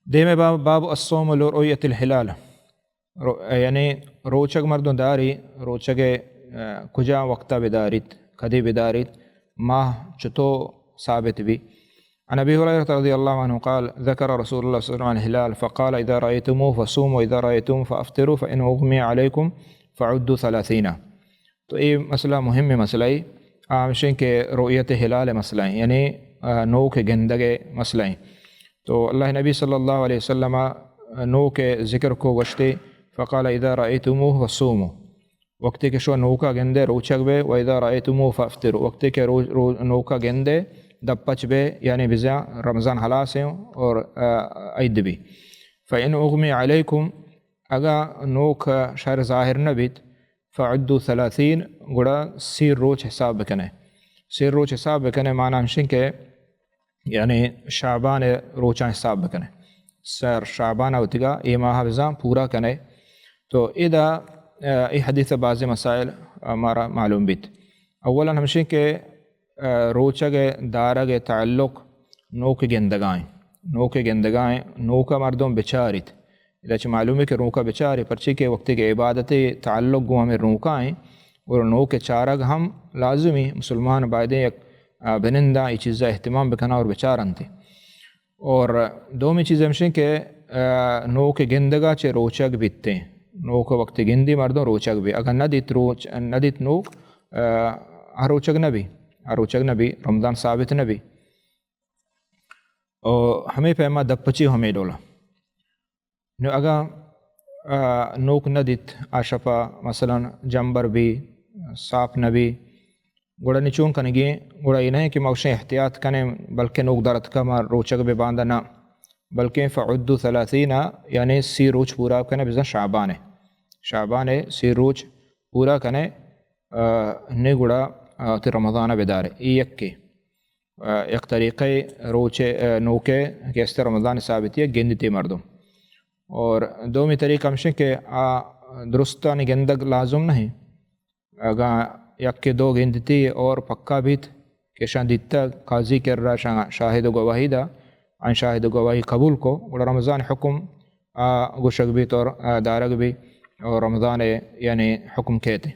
دیمے باب الصوم لرؤیت الہلال، یعنی روچگ مردوں داری روچگ کجا وقتا بداریت کدی بداریت ماہ چتو ثابت بھی. عن ابی ہریرہ رضی اللہ عنہ قال ذکر رسول اللہ صلی اللہ علیہ وسلم الہلال فقال اذا رأیتموه فصوموا واذا رأیتم فافطروا فان اغمی علیکم فعدوا 30. تو یہ مسئلہ مہم مسئلہ ہے آمشن کہ رؤیت ہلال مسئلہ ہیں، یعنی نو کے گندگے مسئلہ ہیں. تو اللہ نبی صلی اللہ علیہ وسلم نو کے ذکر کو وشتے فقال اذا رأیتموه فصوموا، وقتی کہ شو نو کا گندے روچگ بے، و اذا رأیتموه فافطروا، وقتی کہ نو کا گندے دپچ بے یعنی بزا رمضان حلاس ہیں اور عید بھی. فإن اغمی علیکم، اگا نوک شہر ظاہر نبیت فعدوا 30، گڑا 30 روچ حساب بکنے. 30 روچ حساب بکنے معنی ہمشن کہ یعنی شعبان روچاں حساب بکنے، سر شعبان ہوتگا یہ ماہ بزا پورا کنے. تو ادا ای حدیث بعض مسائل ہمارا معلوم بیت. اولا ہمشن کہ روچگ دارگ تعلق نو کے گندگائیں، نو کے گندگائیں نو کا مردوں بچارت ادا معلوم ہے کہ رو کا بچاری پرچی کے وقت کے عبادت تعلق گو ہمیں روکائیں اور نو کے چارگ ہم لازمی مسلمان بائدیں یک بنندہ یہ چیزیں اہتمام بکنا اور بچارن تھے. اور دومی چیز ہمشن کہ نو کے گندگا چے روچگ بیتے ہیں، نو کو وقت گندی مردوں روچگ بھی، اگر ندیت نوک روچگ نبی رمضان ثابت نبی. اور ہمیں پیما دپچی ہمیں ڈولا اگر نوک ندیت آشپا مثلا جمبر بھی صاف نبی گوڑا نچون کنگی گوڑا یہ نہیں کہ موشن احتیاط کنے بلکہ نوک درد کا ما روچگ بے باندھا نہ، بلکہ فعدوا 30 یعنی 30 روچ پورا کنے بزن شعبان 30 روچ پورا کنے نے گوڑا تی رمضان بدارے. یک طریقہ روچے نوکے کہ اس رمضان ثابتی ہے گندتی مردم. اور دومی طریقہ ہمشن کہ درستانی گندگ لازم نہیں، اگر یک کے دو گندتی اور پکا بیت کہ شان دیتا قاضی کر رہا شاہد و گواہی دا ان شاہد و گواہی قبول کو اور رمضان حکم گوشگ بیت اور دارگ بھی اور رمضان یعنی حکم کہتے.